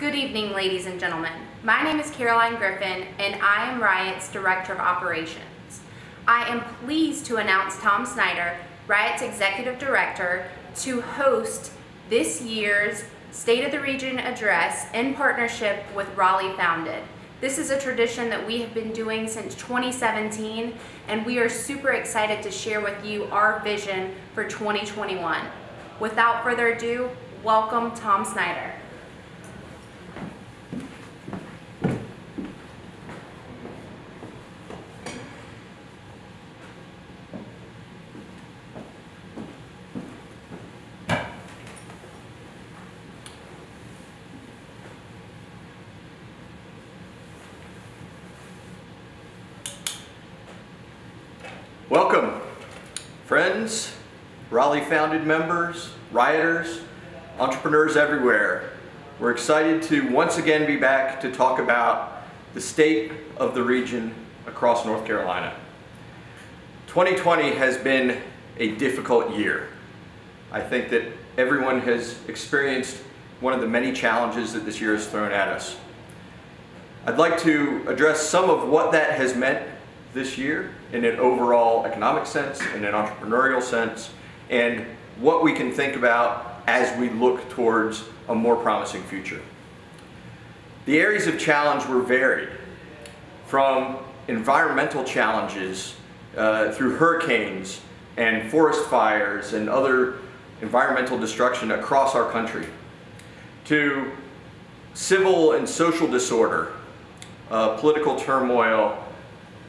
Good evening, ladies and gentlemen. My name is Caroline Griffin, and I am Riot's Director of Operations. I am pleased to announce Tom Snyder, Riot's Executive Director, to host this year's State of the Region Address in partnership with Raleigh Founded. This is a tradition that we have been doing since 2017, and we are super excited to share with you our vision for 2021. Without further ado, welcome Tom Snyder. Welcome, friends, Raleigh-founded members, rioters, entrepreneurs everywhere. We're excited to once again be back to talk about the state of the region across North Carolina. 2020 has been a difficult year. I think that everyone has experienced one of the many challenges that this year has thrown at us. I'd like to address some of what that has meant this year in an overall economic sense, in an entrepreneurial sense, and what we can think about as we look towards a more promising future. The areas of challenge were varied, from environmental challenges through hurricanes and forest fires and other environmental destruction across our country, to civil and social disorder, political turmoil,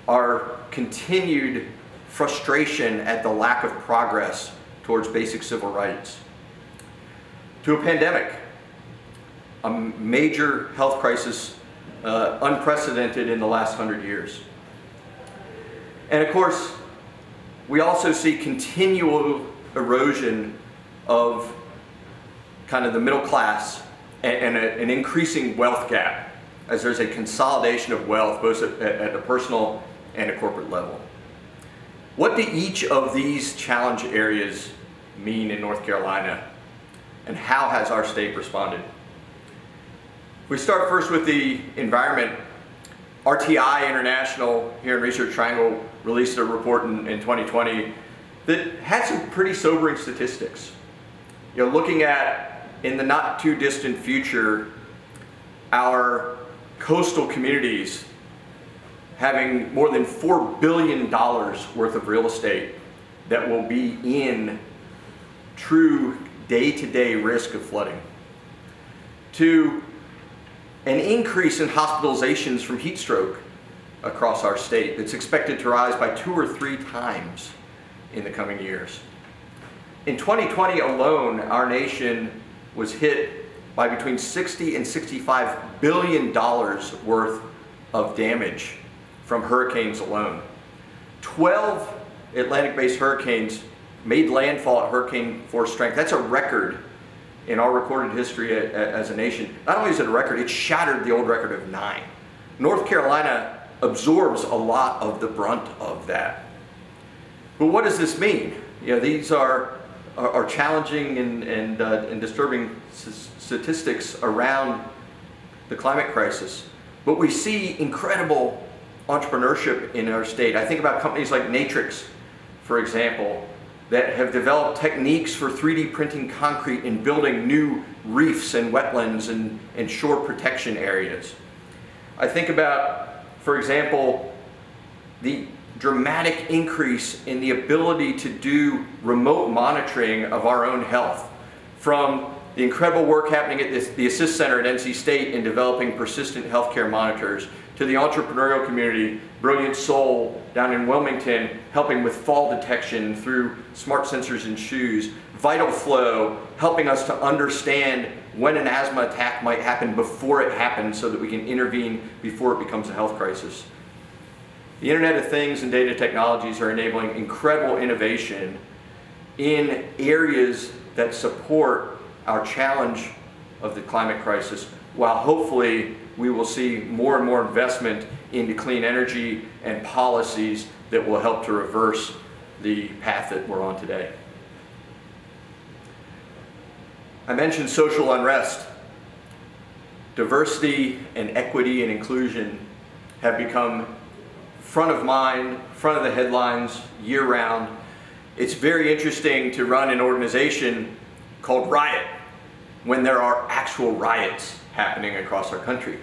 our continued frustration at the lack of progress towards basic civil rights, to a pandemic, a major health crisis unprecedented in the last 100 years. And of course, we also see continual erosion of kind of the middle class and an increasing wealth gap, as there's a consolidation of wealth both at a personal and a corporate level. What do each of these challenge areas mean in North Carolina, and how has our state responded? We start first with the environment. RTI International here in Research Triangle released a report in 2020 that had some pretty sobering statistics. You know, looking at, in the not too distant future, our coastal communities having more than $4 billion worth of real estate that will be in true day-to-day risk of flooding, to an increase in hospitalizations from heat stroke across our state that's expected to rise by 2 or 3 times in the coming years. In 2020 alone, our nation was hit by between $60 and $65 billion worth of damage from hurricanes alone. 12 Atlantic-based hurricanes made landfall at hurricane force strength. That's a record in our recorded history as a nation. Not only is it a record, it shattered the old record of 9. North Carolina absorbs a lot of the brunt of that. But what does this mean? You know, these are challenging and disturbing statistics around the climate crisis. But we see incredible entrepreneurship in our state. I think about companies like Natrix, for example, that have developed techniques for 3D printing concrete and building new reefs and wetlands and shore protection areas. I think about, for example, the dramatic increase in the ability to do remote monitoring of our own health, from the incredible work happening at the Assist Center at NC State in developing persistent healthcare monitors, to the entrepreneurial community, Brilliant Soul down in Wilmington, helping with fall detection through smart sensors in shoes, Vital Flow, helping us to understand when an asthma attack might happen before it happens so that we can intervene before it becomes a health crisis. The Internet of Things and data technologies are enabling incredible innovation in areas that support our challenge of the climate crisis, while hopefully we will see more and more investment into clean energy and policies that will help to reverse the path that we're on today. I mentioned social unrest. diversity and equity and inclusion have become front of mind, front of the headlines year-round. It's very interesting to run an organization called Riot when there are actual riots happening across our country.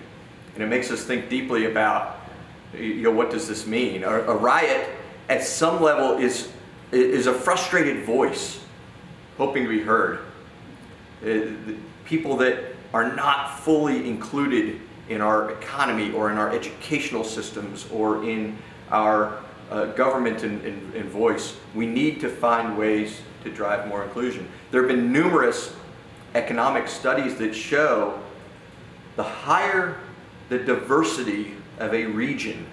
And it makes us think deeply about, what does this mean? A riot at some level is a frustrated voice hoping to be heard. People that are not fully included in our economy or in our educational systems or in our government and voice. We need to find ways to drive more inclusion. There have been numerous economic studies that show the higher the diversity of a region,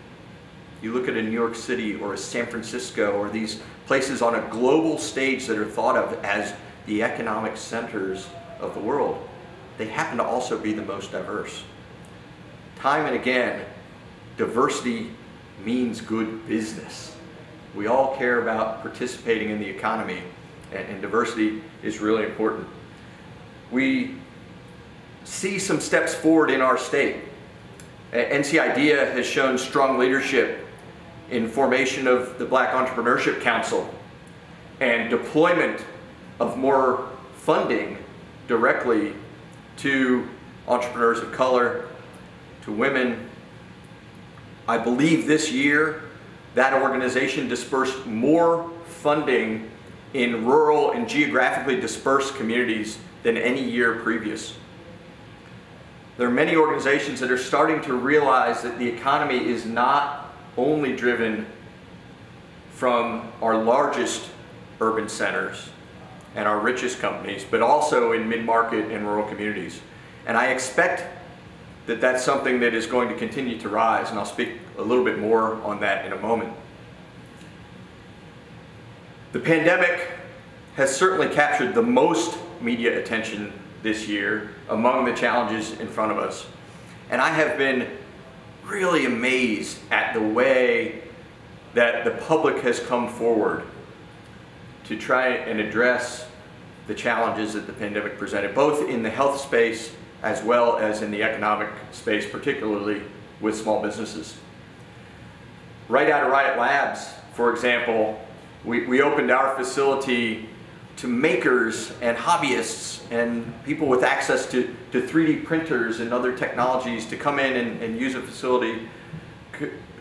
you look at a New York City or a San Francisco or these places on a global stage that are thought of as the economic centers of the world, they happen to also be the most diverse. Time and again, diversity means good business. We all care about participating in the economy, and diversity is really important. We see some steps forward in our state. NC IDEA has shown strong leadership in formation of the Black Entrepreneurship Council and deployment of more funding directly to entrepreneurs of color, to women. I believe this year that organization dispersed more funding in rural and geographically dispersed communities than any year previous. There are many organizations that are starting to realize that the economy is not only driven from our largest urban centers and our richest companies, but also in mid-market and rural communities. And I expect that that's something that is going to continue to rise, and I'll speak a little bit more on that in a moment. The pandemic has certainly captured the most media attention this year among the challenges in front of us. And I have been really amazed at the way that the public has come forward to try and address the challenges that the pandemic presented, both in the health space as well as in the economic space, particularly with small businesses. Right out of Riot Labs, for example, we opened our facility to makers and hobbyists and people with access to 3D printers and other technologies to come in and use a facility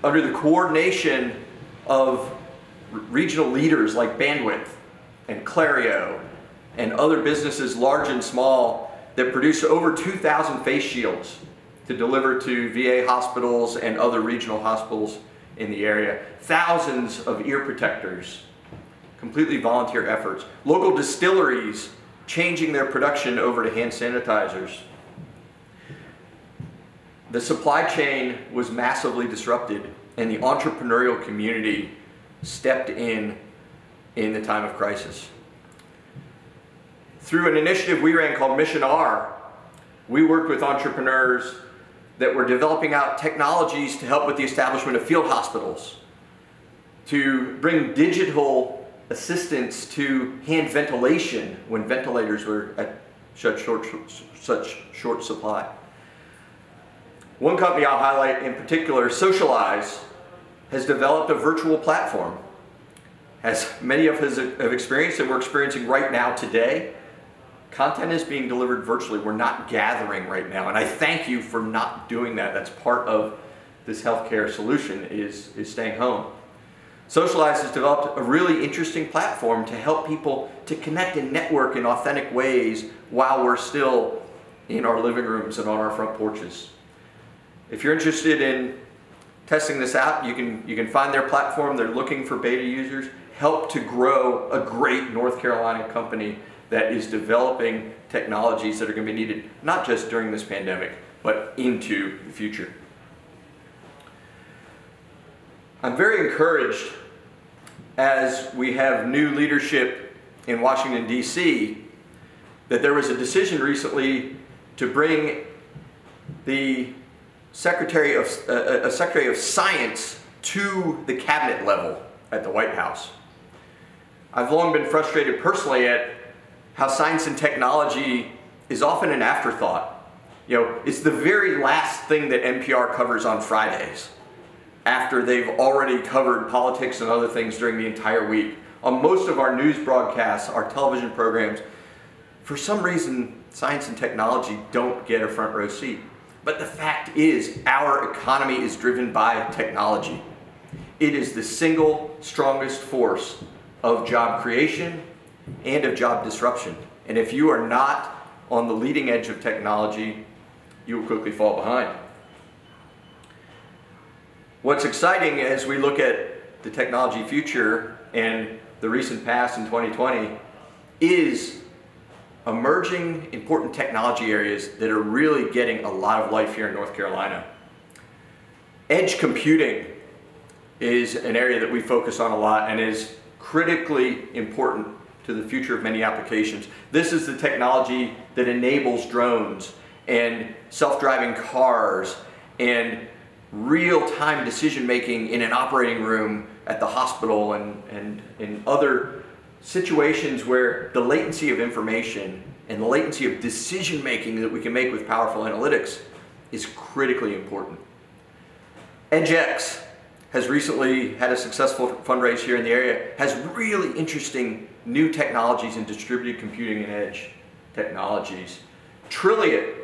under the coordination of regional leaders like Bandwidth and Clario and other businesses large and small that produce over 2,000 face shields to deliver to VA hospitals and other regional hospitals in the area. Thousands of ear protectors, completely volunteer efforts. Local distilleries changing their production over to hand sanitizers. The supply chain was massively disrupted, and the entrepreneurial community stepped in the time of crisis. Through an initiative we ran called Mission R, we worked with entrepreneurs that were developing out technologies to help with the establishment of field hospitals, to bring digital assistance to hand ventilation when ventilators were at such short supply. One company I'll highlight in particular, Socialize, has developed a virtual platform. As many of us have experienced and we're experiencing right now today, content is being delivered virtually. We're not gathering right now, and I thank you for not doing that. That's part of this healthcare solution is staying home. Socialize has developed a really interesting platform to help people to connect and network in authentic ways while we're still in our living rooms and on our front porches. If you're interested in testing this out, you can find their platform. They're looking for beta users. Help to grow a great North Carolina company that is developing technologies that are going to be needed not just during this pandemic, but into the future. I'm very encouraged as we have new leadership in Washington, D.C., that there was a decision recently to bring the Secretary of Science to the cabinet level at the White House. I've long been frustrated personally at how science and technology is often an afterthought It's the very last thing that NPR covers on Fridays, after they've already covered politics and other things during the entire week. On most of our news broadcasts, our television programs, for some reason, science and technology don't get a front row seat. But the fact is, our economy is driven by technology. It is the single strongest force of job creation and of job disruption. And if you are not on the leading edge of technology, you will quickly fall behind. What's exciting as we look at the technology future and the recent past in 2020 is emerging important technology areas that are really getting a lot of life here in North Carolina. Edge computing is an area that we focus on a lot and is critically important to the future of many applications. This is the technology that enables drones and self-driving cars and real-time decision-making in an operating room at the hospital and in other situations where the latency of information and the latency of decision-making that we can make with powerful analytics is critically important. EdgeX has recently had a successful fundraise here in the area, has really interesting new technologies in distributed computing and edge technologies. Trilliant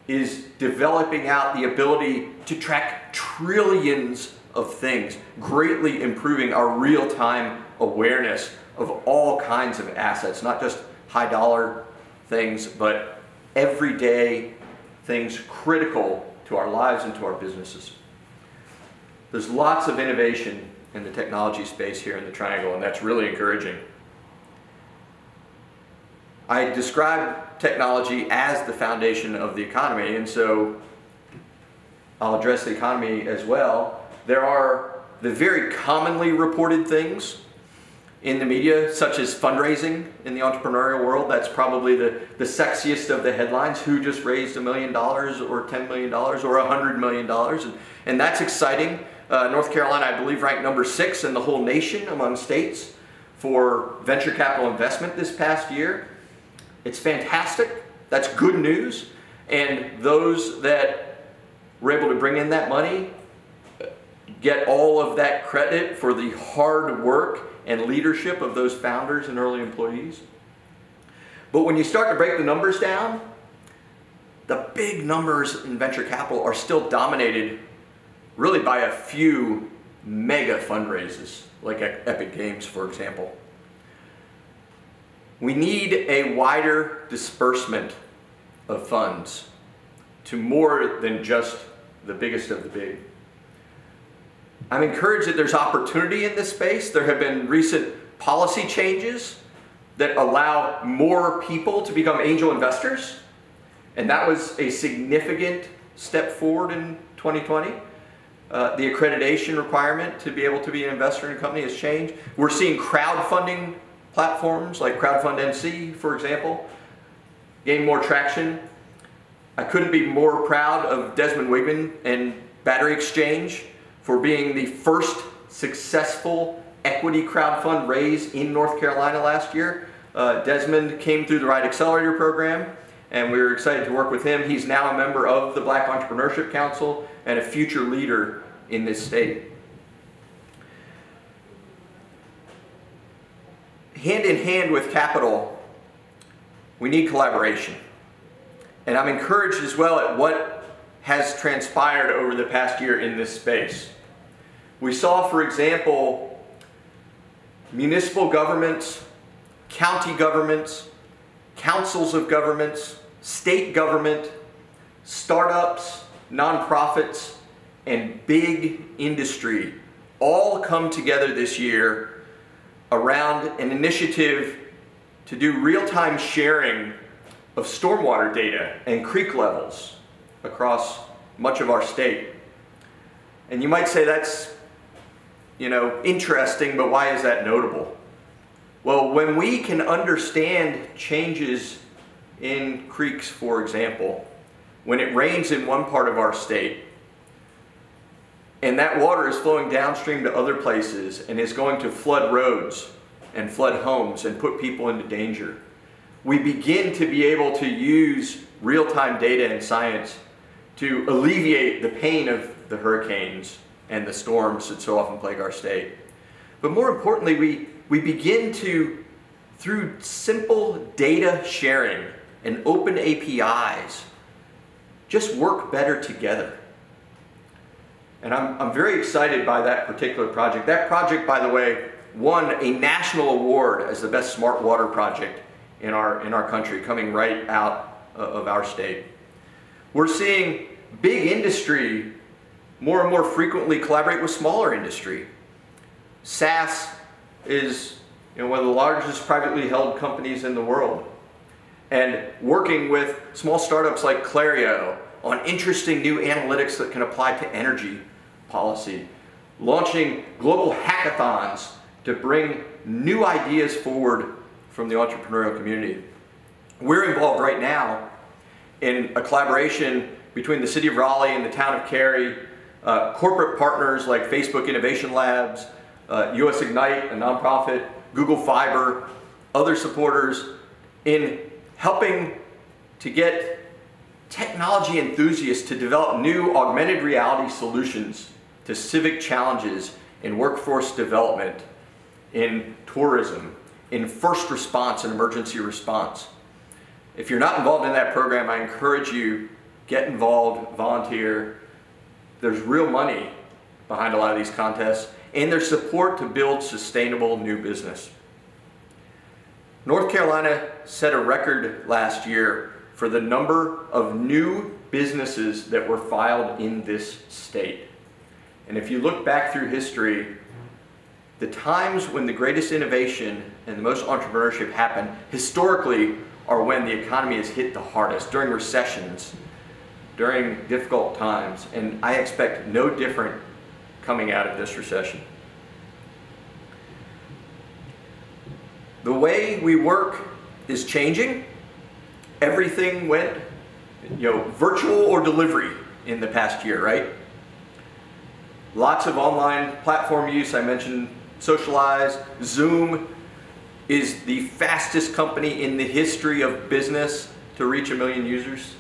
is developing out the ability to track trillions of things, greatly improving our real-time awareness of all kinds of assets, not just high dollar things, but everyday things critical to our lives and to our businesses. There's lots of innovation in the technology space here in the Triangle, and that's really encouraging. I describe technology as the foundation of the economy, and so I'll address the economy as well. There are the very commonly reported things in the media, such as fundraising in the entrepreneurial world. That's probably the sexiest of the headlines. Who just raised $1 million or $10 million or $100 million? And that's exciting. North Carolina, I believe, ranked number 6 in the whole nation among states for venture capital investment this past year. It's fantastic. That's good news. And those that were able to bring in that money get all of that credit for the hard work and leadership of those founders and early employees. But when you start to break the numbers down, the big numbers in venture capital are still dominated really by a few mega fundraisers, like Epic Games, for example. We need a wider disbursement of funds to more than just the biggest of the big. I'm encouraged that there's opportunity in this space. There have been recent policy changes that allow more people to become angel investors, and that was a significant step forward in 2020. The accreditation requirement to be able to be an investor in a company has changed. We're seeing crowdfunding platforms like Crowdfunding, for example, gain more traction. I couldn't be more proud of Desmond Wigman and Battery Exchange for being the first successful equity crowdfund raise in North Carolina last year. Desmond came through the Right Accelerator program, and we were excited to work with him. He's now a member of the Black Entrepreneurship Council and a future leader in this state. Hand in hand with capital, we need collaboration. And I'm encouraged as well at what has transpired over the past year in this space. We saw, for example, municipal governments, county governments, councils of governments, state government, startups, nonprofits, and big industry all come together this year around an initiative to do real-time sharing of stormwater data and creek levels across much of our state. And you might say that's, interesting, but why is that notable? Well, when we can understand changes in creeks, for example, when it rains in one part of our state, and that water is flowing downstream to other places and is going to flood roads and flood homes and put people into danger. we begin to be able to use real-time data and science to alleviate the pain of the hurricanes and the storms that so often plague our state. But more importantly, we begin to, through simple data sharing and open APIs, just work better together. And I'm very excited by that particular project. That project, by the way, won a national award as the best smart water project in our country, coming right out of our state. We're seeing big industry more and more frequently collaborate with smaller industry. SAS is one of the largest privately held companies in the world, and working with small startups like Clario on interesting new analytics that can apply to energy policy, launching global hackathons to bring new ideas forward from the entrepreneurial community. We're involved right now in a collaboration between the City of Raleigh and the Town of Cary, corporate partners like Facebook Innovation Labs, US Ignite, a nonprofit, Google Fiber, other supporters, in helping to get technology enthusiasts to develop new augmented reality solutions to civic challenges in workforce development, in tourism, in first response and emergency response. If you're not involved in that program, I encourage you, get involved, volunteer. There's real money behind a lot of these contests, and there's support to build sustainable new business. North Carolina set a record last year for the number of new businesses that were filed in this state. And if you look back through history, the times when the greatest innovation and the most entrepreneurship happen historically are when the economy is hit the hardest, during recessions, during difficult times, and I expect no different coming out of this recession. The way we work is changing. Everything went, virtual or delivery in the past year, right? Lots of online platform use. I mentioned Socialize. Zoom is the fastest company in the history of business to reach 1 million users.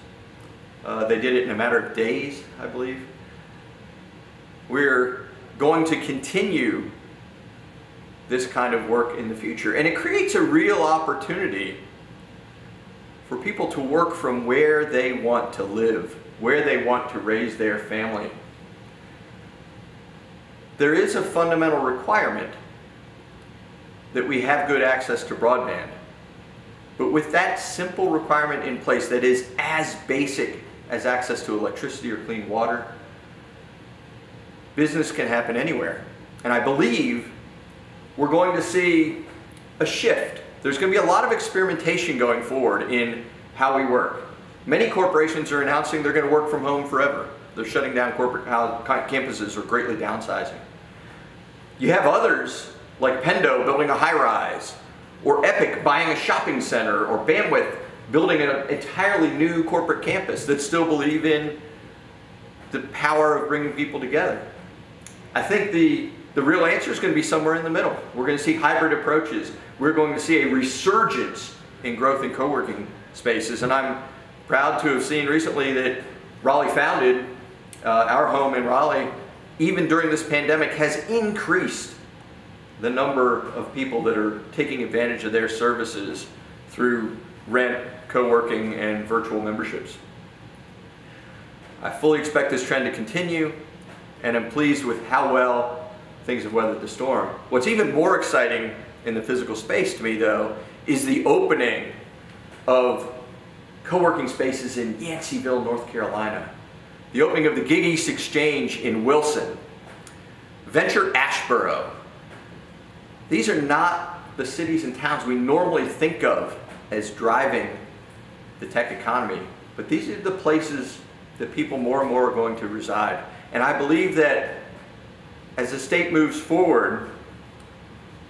They did it in a matter of days, I believe. We're going to continue this kind of work in the future, and it creates a real opportunity for people to work from where they want to live, where they want to raise their family. There is a fundamental requirement that we have good access to broadband. But with that simple requirement in place that is as basic as access to electricity or clean water, business can happen anywhere. And I believe we're going to see a shift. There's going to be a lot of experimentation going forward in how we work. Many corporations are announcing they're going to work from home forever. They're shutting down corporate campuses or greatly downsizing. You have others like Pendo building a high-rise, or Epic buying a shopping center, or Bandwidth building an entirely new corporate campus that still believe in the power of bringing people together. I think the real answer is going to be somewhere in the middle. We're going to see hybrid approaches. We're going to see a resurgence in growth in co-working spaces, and I'm proud to have seen recently that Raleigh Founded, our home in Raleigh, even during this pandemic, has increased the number of people that are taking advantage of their services through rent, co-working, and virtual memberships. I fully expect this trend to continue, and I'm pleased with how well things have weathered the storm. What's even more exciting in the physical space to me, though, is the opening of co-working spaces in Yanceyville, North Carolina. The opening of the Gig East Exchange in Wilson, Venture Asheboro. These are not the cities and towns we normally think of as driving the tech economy, but these are the places that people more and more are going to reside. And I believe that as the state moves forward,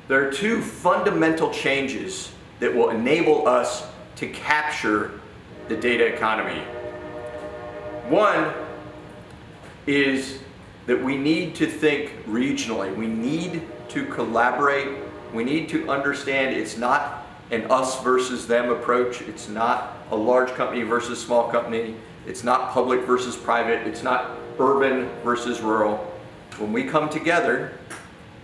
there are two fundamental changes that will enable us to capture the data economy. One is that we need to think regionally. We need to collaborate. We need to understand it's not an us versus them approach. It's not a large company versus small company. It's not public versus private. It's not urban versus rural. When we come together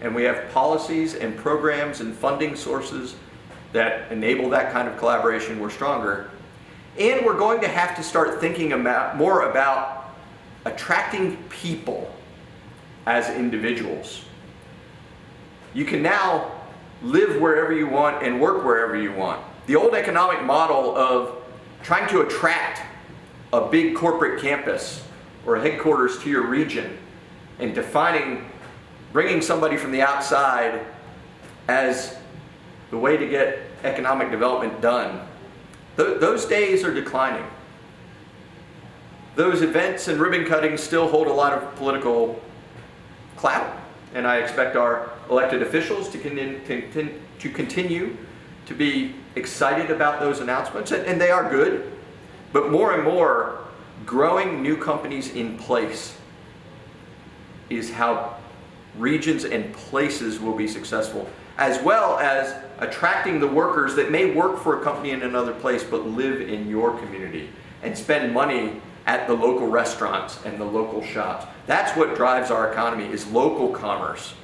and we have policies and programs and funding sources that enable that kind of collaboration, we're stronger. And we're going to have to start thinking more about attracting people as individuals. You can now live wherever you want and work wherever you want. The old economic model of trying to attract a big corporate campus or a headquarters to your region and bringing somebody from the outside as the way to get economic development done, those days are declining. Those events and ribbon cuttings still hold a lot of political clout, and I expect our elected officials to continue to be excited about those announcements, and they are good, but more and more, growing new companies in place is how regions and places will be successful, as well as attracting the workers that may work for a company in another place but live in your community and spend money at the local restaurants and the local shops. That's what drives our economy, is local commerce,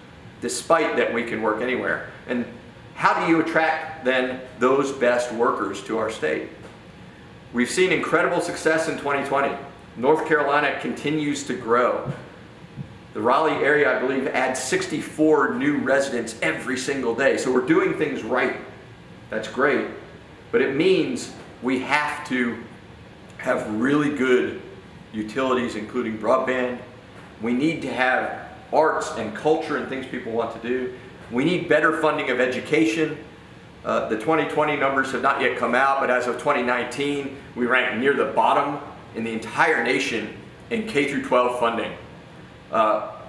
despite that we can work anywhere. And how do you attract then those best workers to our state? We've seen incredible success in 2020. North Carolina continues to grow. The Raleigh area, I believe, adds 64 new residents every single day. So we're doing things right. That's great. But it means we have to have really good utilities, including broadband. We need to have arts and culture and things people want to do. We need better funding of education. The 2020 numbers have not yet come out, but as of 2019, we rank near the bottom in the entire nation in K-12 funding.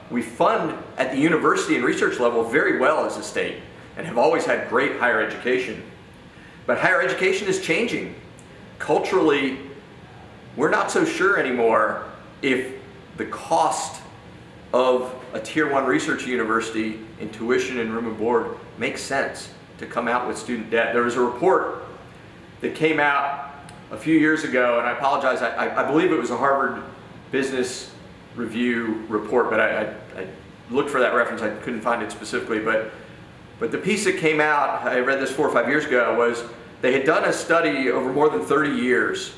We fund at the university and research level very well as a state and have always had great higher education. But higher education is changing. Culturally, we're not so sure anymore if the cost of a Tier 1 research university in tuition and room and board makes sense to come out with student debt. There was a report that came out a few years ago, and I apologize, I believe it was a Harvard Business Review report, but I looked for that reference, I couldn't find it specifically, but the piece that came out, I read this 4 or 5 years ago, was they had done a study over more than 30 years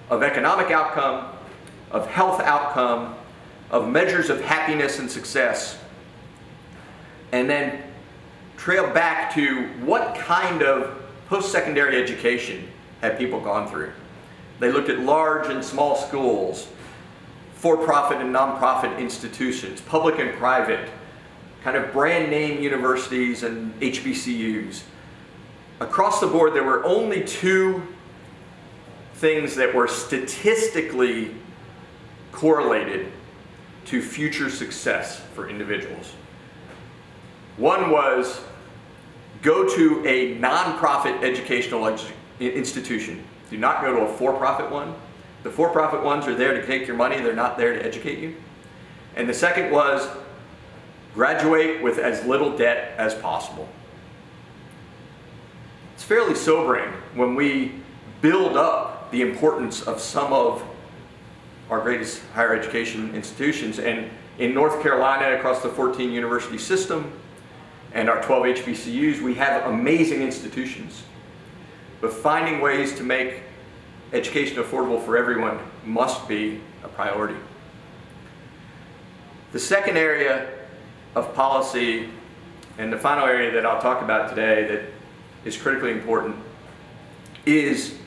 of economic outcome, of health outcome, of measures of happiness and success, and then trailed back to what kind of post-secondary education had people gone through. They looked at large and small schools, for-profit and non-profit institutions, public and private, kind of brand name universities and HBCUs. Across the board, there were only 2 things that were statistically correlated to future success for individuals. One was go to a non-profit educational institution. Do not go to a for-profit one. The for-profit ones are there to take your money, they're not there to educate you. And the second was graduate with as little debt as possible. It's fairly sobering when we build up the importance of some of our greatest higher education institutions. And in North Carolina, across the 14 university system and our 12 HBCUs, we have amazing institutions. But finding ways to make education affordable for everyone must be a priority. The second area of policy, and the final area that I'll talk about today that is critically important, is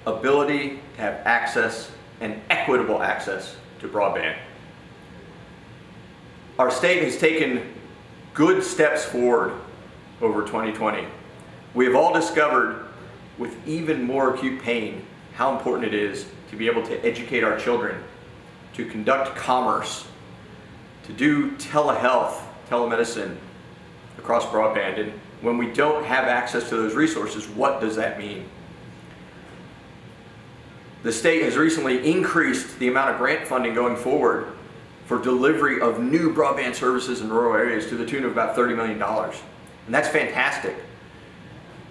ability to have access and equitable access to broadband. Our state has taken good steps forward over 2020. We have all discovered with even more acute pain how important it is to be able to educate our children, to conduct commerce, to do telehealth, telemedicine across broadband. And when we don't have access to those resources, what does that mean? The state has recently increased the amount of grant funding going forward for delivery of new broadband services in rural areas to the tune of about $30 million. And that's fantastic.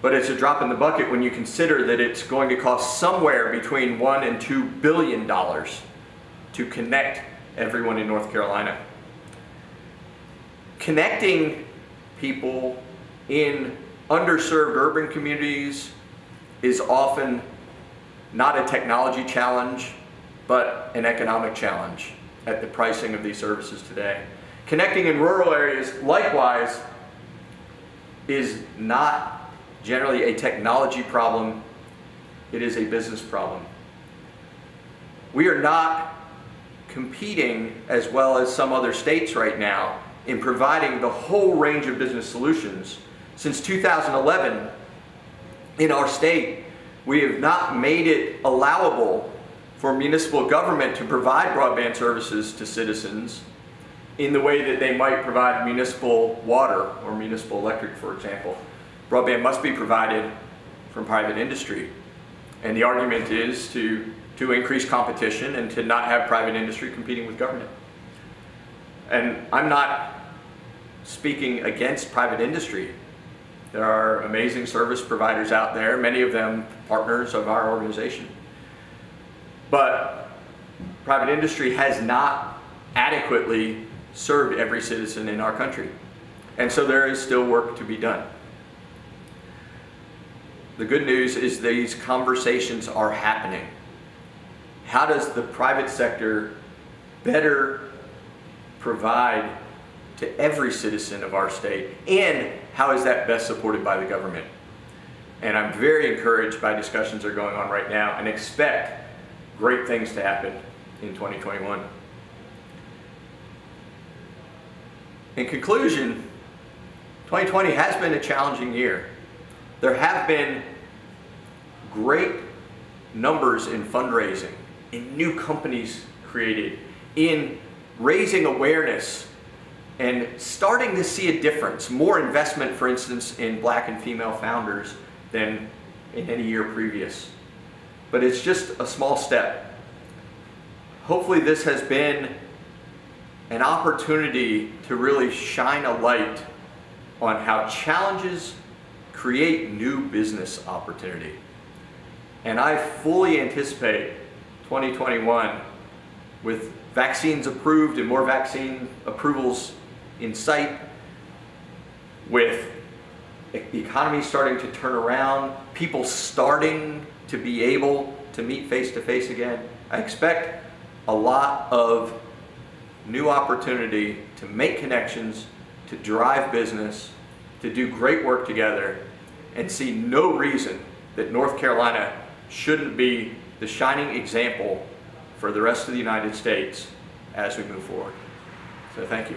but it's a drop in the bucket when you consider that it's going to cost somewhere between $1 and $2 billion to connect everyone in North Carolina. Connecting people in underserved urban communities is often not a technology challenge, but an economic challenge at the pricing of these services today. Connecting in rural areas, likewise, is not generally a technology problem, it is a business problem. We are not competing as well as some other states right now in providing the whole range of business solutions. Since 2011, in our state, we have not made it allowable for municipal government to provide broadband services to citizens in the way that they might provide municipal water or municipal electric, for example. Broadband must be provided from private industry. And the argument is to increase competition and to not have private industry competing with government. And I'm not speaking against private industry. There are amazing service providers out there, many of them partners of our organization. But private industry has not adequately served every citizen in our country. And so there is still work to be done. The good news is these conversations are happening. How does the private sector better provide to every citizen of our state, and how is that best supported by the government? And I'm very encouraged by discussions that are going on right now and expect great things to happen in 2021. In conclusion, 2020 has been a challenging year. There have been great numbers in fundraising, in new companies created, in raising awareness and starting to see a difference. More investment, for instance, in Black and female founders than in any year previous. But it's just a small step. Hopefully this has been an opportunity to really shine a light on how challenges create new business opportunity. And I fully anticipate 2021, with vaccines approved and more vaccine approvals in sight, with the economy starting to turn around, people starting to be able to meet face-to-face again, I expect a lot of new opportunity to make connections, to drive business, to do great work together, and see no reason that North Carolina shouldn't be the shining example for the rest of the United States as we move forward. So thank you.